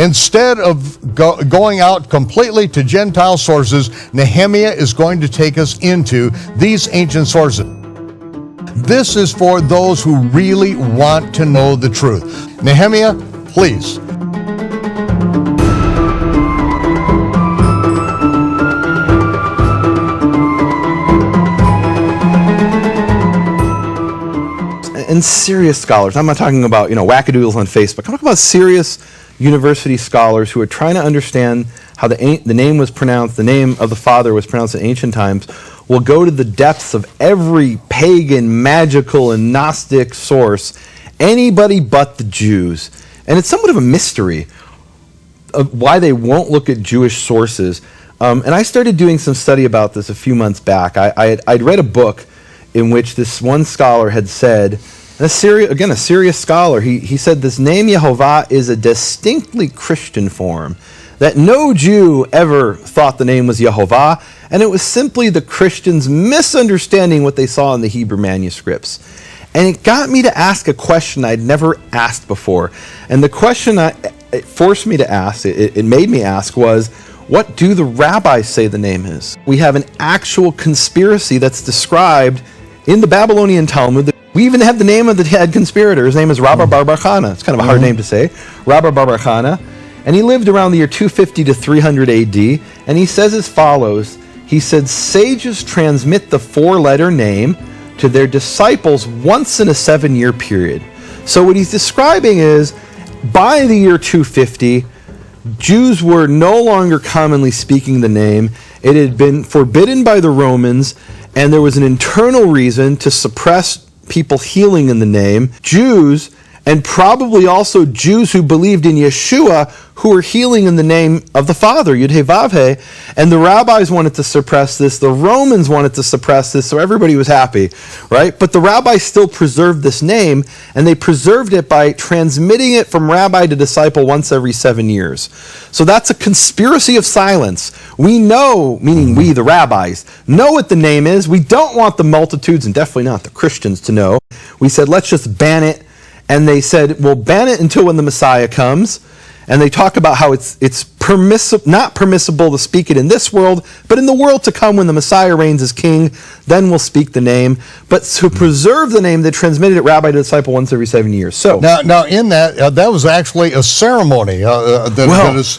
Instead of going out completely to Gentile sources, Nehemiah is going to take us into these ancient sources. This is for those who really want to know the truth. Nehemiah, please. And serious scholars. I'm not talking about, wackadoodles on Facebook. I'm talking about serious university scholars who are trying to understand how the name was pronounced, the name of the Father was pronounced in ancient times, will go to the depths of every pagan, magical, and Gnostic source, anybody but the Jews. And it's somewhat of a mystery of why they won't look at Jewish sources. And I started doing some study about this a few months back. I'd read a book in which this one scholar had said, a serious scholar, he said this name Yehováh is a distinctly Christian form, that no Jew ever thought the name was Yehováh, and it was simply the Christians misunderstanding what they saw in the Hebrew manuscripts. And it got me to ask a question I'd never asked before. And the question it forced me to ask, it made me ask, was, what do the rabbis say the name is? We have an actual conspiracy that's described in the Babylonian Talmud. We even have the name of the head conspirator. His name is Rabbi Bar Bar Chana. It's kind of a hard name to say. Rabbi Bar Bar Chana. And he lived around the year 250 to 300 AD. And he says as follows. He said, sages transmit the four-letter name to their disciples once in a 7-year period. So what he's describing is, by the year 250, Jews were no longer commonly speaking the name. It had been forbidden by the Romans, and there was an internal reason to suppress people healing in the name. Jews, and probably also Jews who believed in Yeshua, who were healing in the name of the Father, Yud-Heh-Vav-Heh, and the rabbis wanted to suppress this, the Romans wanted to suppress this, so everybody was happy, right? But the rabbis still preserved this name, and they preserved it by transmitting it from rabbi to disciple once every 7 years. So that's a conspiracy of silence. We know, meaning we, the rabbis, know what the name is. We don't want the multitudes, and definitely not the Christians, to know. We said, let's just ban it. And they said, we'll ban it until when the Messiah comes. And they talk about how it's not permissible to speak it in this world, but in the world to come when the Messiah reigns as king, then we'll speak the name. But to preserve the name, they transmitted it rabbi to disciple once every 7 years. So now in that was actually a ceremony.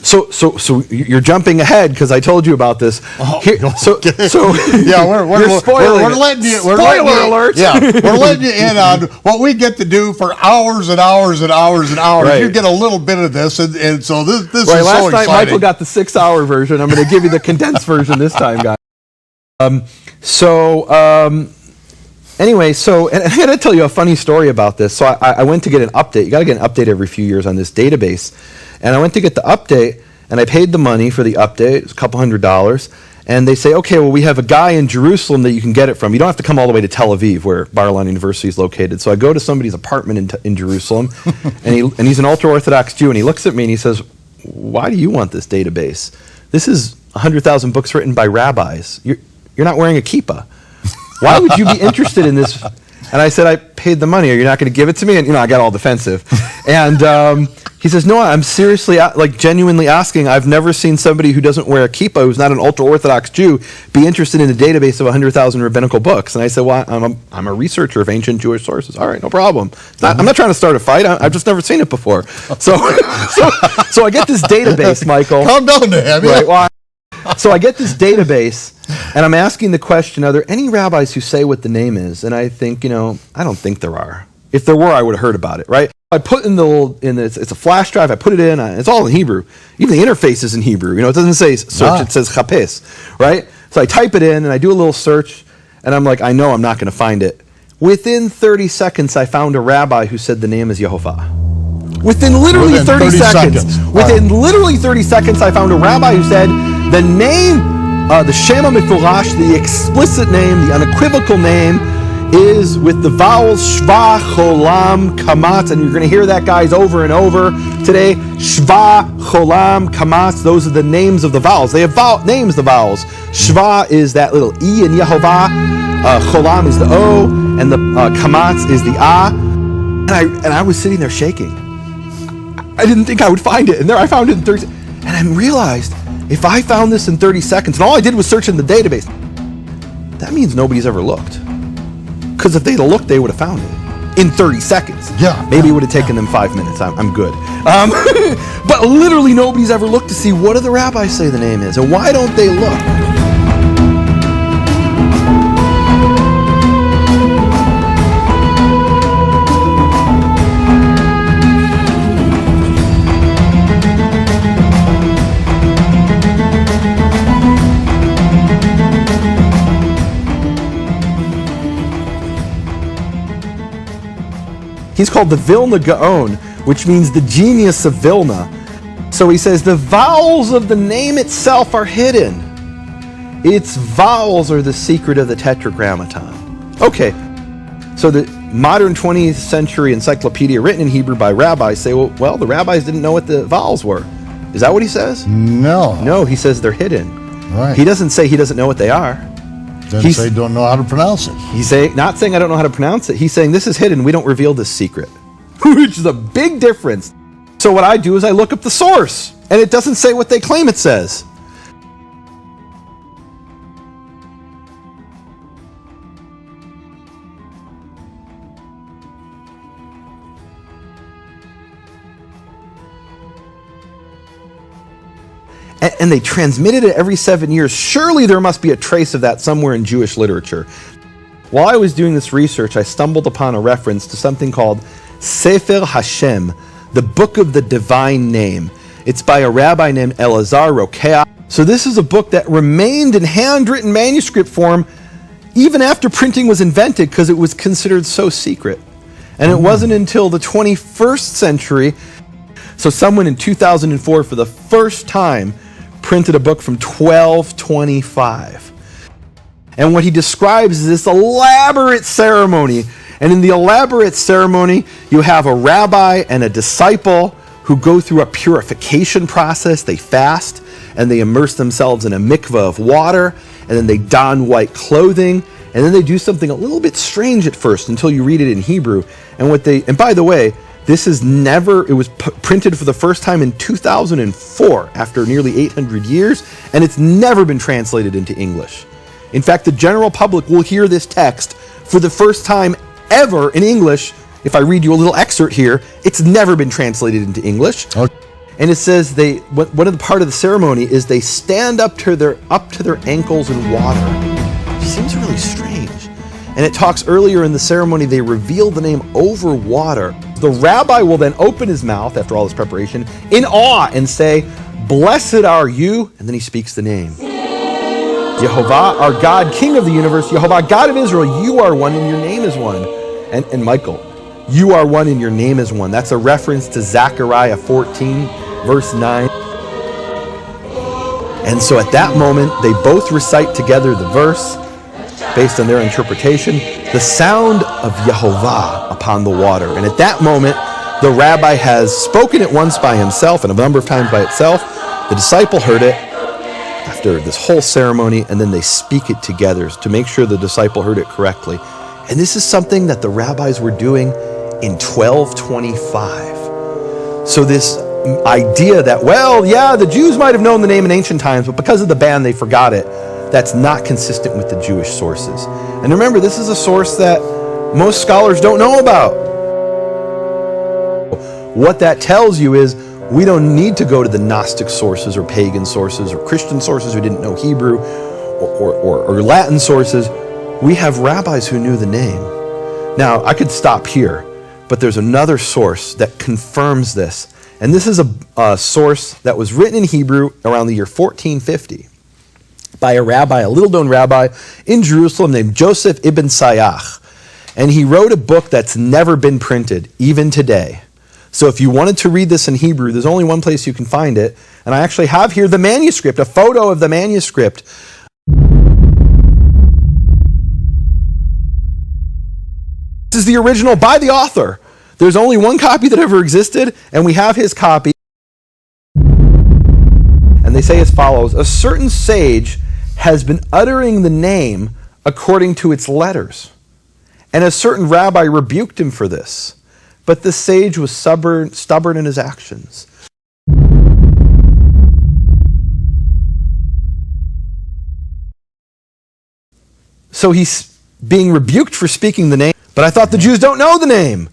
So you're jumping ahead because I told you about this. Yeah, we're spoiling. We're letting you. Spoiler alert! Yeah, we're letting you in on what we get to do for hours and hours and hours and hours. Right. You get a little bit of this, and so this right, is so last night exciting. Michael got the 6-hour version. I'm going to give you the condensed version this time, guys. Anyway, and I got to tell you a funny story about this. So I went to get an update. You got to get an update every few years on this database. And I went to get the update, and I paid the money for the update. It was a couple $100. And they say, okay, well, we have a guy in Jerusalem that you can get it from. You don't have to come all the way to Tel Aviv, where Bar-Ilan University is located. So I go to somebody's apartment in Jerusalem, and he's an ultra-Orthodox Jew, and he looks at me and he says, why do you want this database? This is 100,000 books written by rabbis. You're not wearing a kippah. Why would you be interested in this? And I said, I paid the money. Are you not going to give it to me? And I got all defensive. And he says, no, I'm seriously, genuinely asking. I've never seen somebody who doesn't wear a kippah, who's not an ultra-Orthodox Jew, be interested in a database of 100,000 rabbinical books. And I said, well, I'm a researcher of ancient Jewish sources. All right, no problem. I'm not trying to start a fight. I've just never seen it before. So I get this database, Michael. Calm down, Dan. Right, well, so I get this database, and I'm asking the question, are there any rabbis who say what the name is? And I think, I don't think there are. If there were, I would have heard about it, right? I put it's a flash drive, I put it in, it's all in Hebrew. Even the interface is in Hebrew. It doesn't say search, It says chapes, right? So I type it in, and I do a little search, and I'm like, I know I'm not going to find it. Within 30 seconds, I found a rabbi who said the name is Yehováh. Within literally 30 seconds. Within literally 30 seconds, I found a rabbi who said the name, the Shema Mifurash, the explicit name, the unequivocal name, is with the vowels Shva, Cholam, Kamatz, and you're going to hear that, guys, over and over today. Shva, Cholam, Kamatz, those are the names of the vowels. They have names, the vowels. Shva is that little E in Yehovah, Cholam is the O, and the Kamatz is the A. And I was sitting there shaking. I didn't think I would find it. And there I found it in 30 seconds. And I realized if I found this in 30 seconds, and all I did was search in the database, that means nobody's ever looked. Because if they'd have looked, they would have found it in 30 seconds. Yeah. Maybe it would have taken them 5 minutes. I'm good. But literally nobody's ever looked to see what do the rabbis say the name is, and why don't they look? He's called the Vilna Gaon, which means the genius of Vilna. So he says the vowels of the name itself are hidden. Its vowels are the secret of the Tetragrammaton. Okay, so the modern 20th century encyclopedia written in Hebrew by rabbis say, well, the rabbis didn't know what the vowels were. Is that what he says? No. No, he says they're hidden. Right. He doesn't say he doesn't know what they are. Doesn't say don't know how to pronounce it. He's not saying I don't know how to pronounce it. He's saying this is hidden. We don't reveal this secret, which is a big difference. So what I do is I look up the source, and it doesn't say what they claim it says. And they transmitted it every 7 years. Surely there must be a trace of that somewhere in Jewish literature. While I was doing this research, I stumbled upon a reference to something called Sefer Hashem, the Book of the Divine Name. It's by a rabbi named Elazar Rokeach. So this is a book that remained in handwritten manuscript form even after printing was invented because it was considered so secret. And it wasn't until the 21st century, so someone in 2004 for the first time printed a book from 1225. And what he describes is this elaborate ceremony. And in the elaborate ceremony, you have a rabbi and a disciple who go through a purification process. They fast and they immerse themselves in a mikveh of water, and then they don white clothing, and then they do something a little bit strange at first until you read it in Hebrew. And by the way, it was printed for the first time in 2004 after nearly 800 years, and it's never been translated into English. In fact, the general public will hear this text for the first time ever in English. If I read you a little excerpt here, it's never been translated into English. Okay. And it says one of the part of the ceremony is they stand up to their ankles in water. It seems really strange. And it talks earlier in the ceremony, they reveal the name over water. The rabbi will then open his mouth after all this preparation in awe and say, "Blessed are you," and then he speaks the name. Yehováh, our God, King of the universe, Yehováh, God of Israel, you are one and your name is one. And Michael, you are one and your name is one. That's a reference to Zechariah 14, verse 9. And so at that moment, they both recite together the verse based on their interpretation, the sound of Yehováh upon the water. And at that moment, the rabbi has spoken it once by himself and a number of times by itself. The disciple heard it after this whole ceremony, and then they speak it together to make sure the disciple heard it correctly. And this is something that the rabbis were doing in 1225. So this idea that, the Jews might have known the name in ancient times, but because of the ban, they forgot it. That's not consistent with the Jewish sources. And remember, this is a source that most scholars don't know about. What that tells you is we don't need to go to the Gnostic sources or pagan sources or Christian sources who didn't know Hebrew or Latin sources. We have rabbis who knew the name. Now, I could stop here, but there's another source that confirms this. And this is a source that was written in Hebrew around the year 1450 by a little-known rabbi in Jerusalem named Joseph ibn Sayach. And he wrote a book that's never been printed, even today. So if you wanted to read this in Hebrew, there's only one place you can find it. And I actually have here the manuscript, a photo of the manuscript. This is the original by the author. There's only one copy that ever existed, and we have his copy. And they say as follows: a certain sage has been uttering the name according to its letters, and a certain rabbi rebuked him for this. but the sage was stubborn in his actions. So he's being rebuked for speaking the name, but I thought the Jews don't know the name,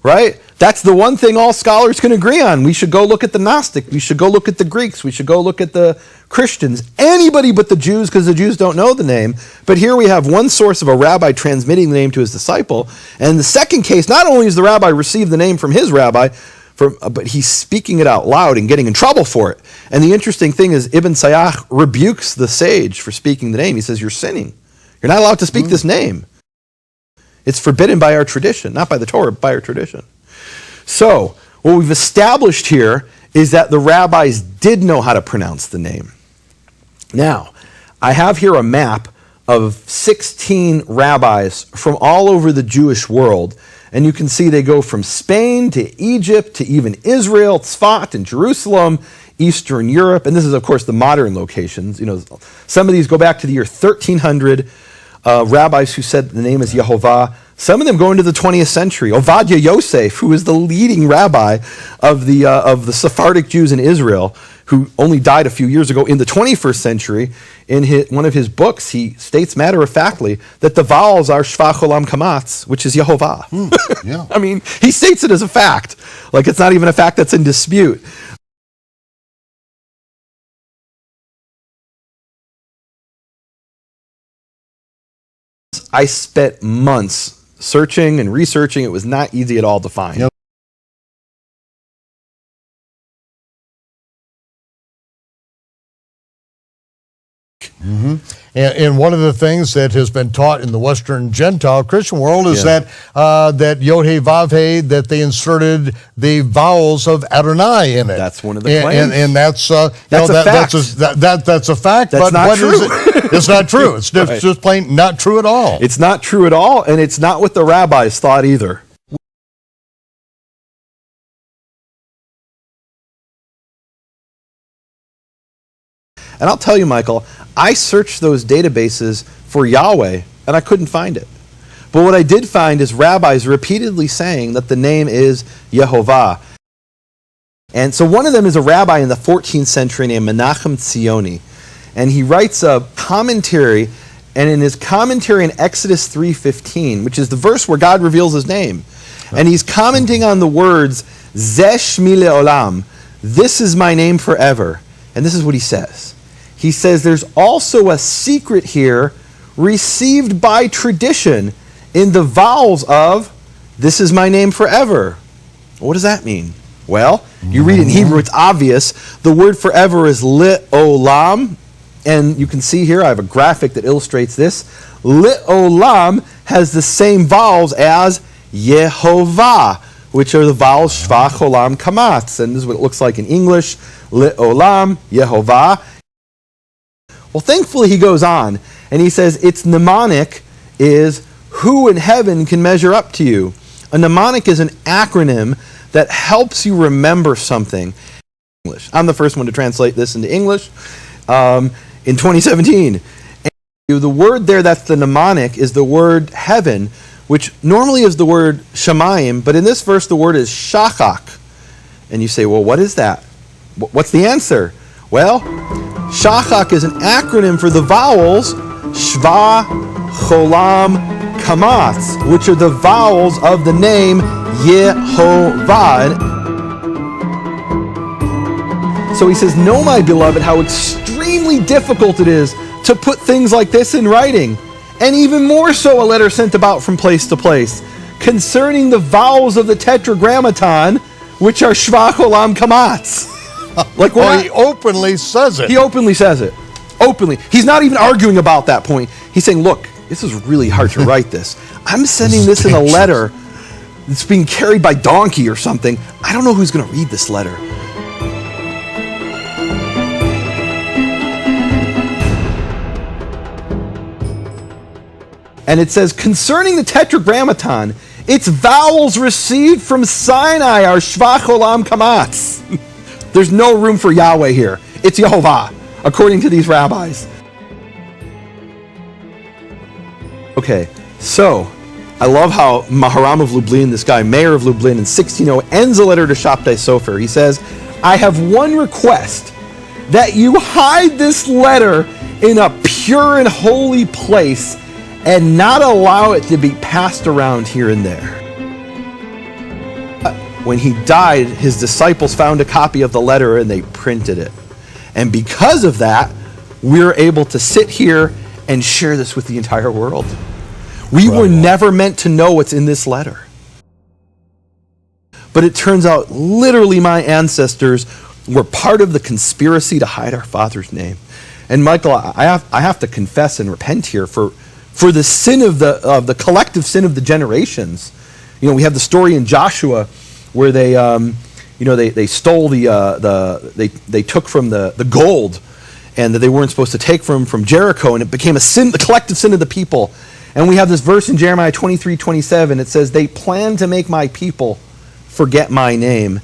right? That's the one thing all scholars can agree on. We should go look at the Gnostic. We should go look at the Greeks. We should go look at the Christians. Anybody but the Jews, because the Jews don't know the name. But here we have one source of a rabbi transmitting the name to his disciple. And in the second case, not only does the rabbi receive the name from his rabbi, but he's speaking it out loud and getting in trouble for it. And the interesting thing is Ibn Sayyah rebukes the sage for speaking the name. He says, you're sinning. You're not allowed to speak this name. It's forbidden by our tradition, not by the Torah, but by our tradition. So, what we've established here is that the rabbis did know how to pronounce the name. Now, I have here a map of 16 rabbis from all over the Jewish world, and you can see they go from Spain to Egypt to even Israel, Tzfat and Jerusalem, Eastern Europe, and this is, of course, the modern locations. You know, some of these go back to the year 1300. Rabbis who said the name is Yehováh. Some of them go into the 20th century. Ovadia Yosef, who is the leading rabbi of the Sephardic Jews in Israel, who only died a few years ago in the 21st century, in one of his books, he states matter-of-factly that the vowels are Shva Cholam Kamatz, which is Yehováh. Yeah. I mean, he states it as a fact. Like it's not even a fact that's in dispute. I spent months searching and researching. It was not easy at all to find. Yep. And one of the things that has been taught in the Western Gentile Christian world is that Yod-Heh-Vav-Heh, that they inserted the vowels of Adonai in it. That's one of the claims. And that's a fact. That's a fact. That's but not what true. is it? It's not true. It's Right. just plain not true at all. It's not true at all, and it's not what the rabbis thought either. And I'll tell you, Michael, I searched those databases for Yahweh, and I couldn't find it. But what I did find is rabbis repeatedly saying that the name is Yehováh. And so one of them is a rabbi in the 14th century named Menachem Tzioni. And he writes a commentary, and in his commentary in Exodus 3:15, which is the verse where God reveals his name, and he's commenting on the words, Zeh Shmi Le'olam, this is my name forever. And this is what he says. He says there's also a secret here received by tradition in the vowels of this is my name forever. What does that mean? Well, you read it in Hebrew, it's obvious. The word forever is Le'olam. And you can see here, I have a graphic that illustrates this. Le'olam has the same vowels as Yehováh, which are the vowels Shva Cholam Kamatz. And this is what it looks like in English. Le'olam, Yehováh. Well, thankfully he goes on, and he says its mnemonic is who in heaven can measure up to you. A mnemonic is an acronym that helps you remember something. English. I'm the first one to translate this into English in 2017. And the word there that's the mnemonic is the word heaven, which normally is the word shamayim, but in this verse the word is shachak. And you say, well, what is that? What's the answer? Well, shachak is an acronym for the vowels Shva, Cholam, Kamatz, which are the vowels of the name Yehováh. So he says, know, my beloved, how extremely difficult it is to put things like this in writing, and even more so a letter sent about from place to place, concerning the vowels of the Tetragrammaton, which are Shva, Cholam, Kamatz. He openly says it. He openly says it. Openly. He's not even arguing about that point. He's saying, look, this is really hard to write this. I'm sending this in a letter that's being carried by donkey or something. I don't know who's going to read this letter. And it says, concerning the Tetragrammaton, its vowels received from Sinai are Shva, Cholam, Kamatz. There's no room for Yahweh here. It's Yehováh, according to these rabbis. Okay, so I love how Maharam of Lublin, this guy, mayor of Lublin, in 1600, ends a letter to Shabtai Sofer. He says, I have one request, that you hide this letter in a pure and holy place and not allow it to be passed around here and there. When he died, his disciples found a copy of the letter and they printed it. And because of that, we're able to sit here and share this with the entire world. We were never meant to know what's in this letter. But it turns out literally my ancestors were part of the conspiracy to hide our Father's name. And Michael, I have to confess and repent here for the sin of the collective sin of the generations. You know, we have the story in Joshua where they stole they took from the gold, and that they weren't supposed to take from Jericho, and it became a sin, the collective sin of the people. And we have this verse in Jeremiah 23:27. It says, they plan to make my people forget my name.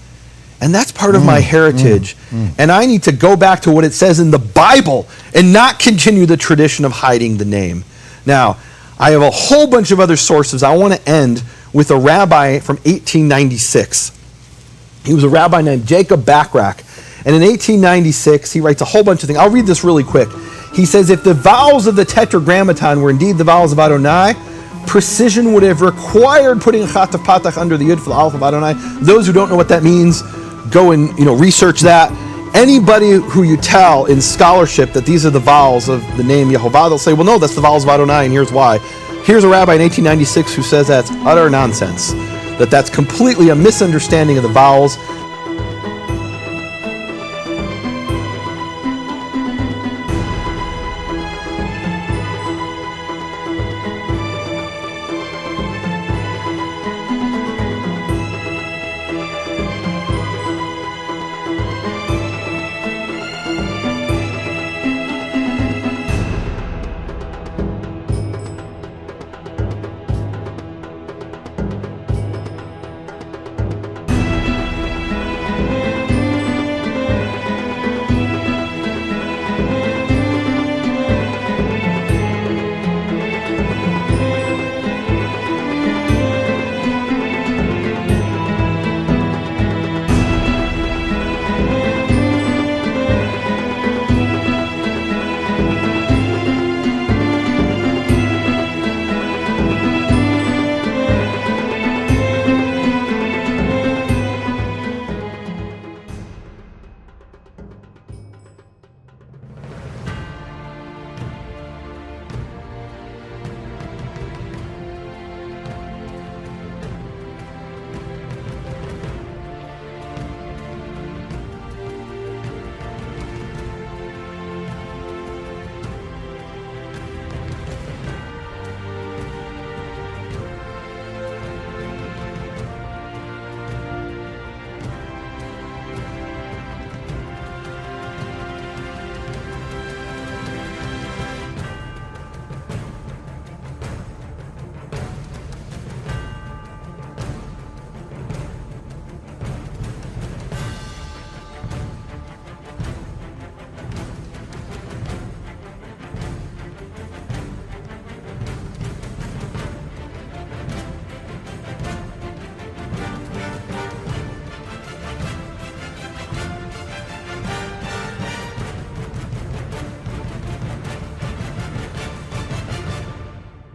And that's part of my heritage. And I need to go back to what it says in the Bible and not continue the tradition of hiding the name. Now, I have a whole bunch of other sources. I want to end with a rabbi from 1896. He was a rabbi named Jacob Backrack. And in 1896, he writes a whole bunch of things. I'll read this really quick. He says, if the vowels of the Tetragrammaton were indeed the vowels of Adonai, precision would have required putting a chat of patach under the yud for the aleph of Adonai. Those who don't know what that means, go and research that. Anybody who you tell in scholarship that these are the vowels of the name Yehováh, they'll say, well, no, that's the vowels of Adonai, and here's why. Here's a rabbi in 1896 who says that's utter nonsense, that that's completely a misunderstanding of the vowels.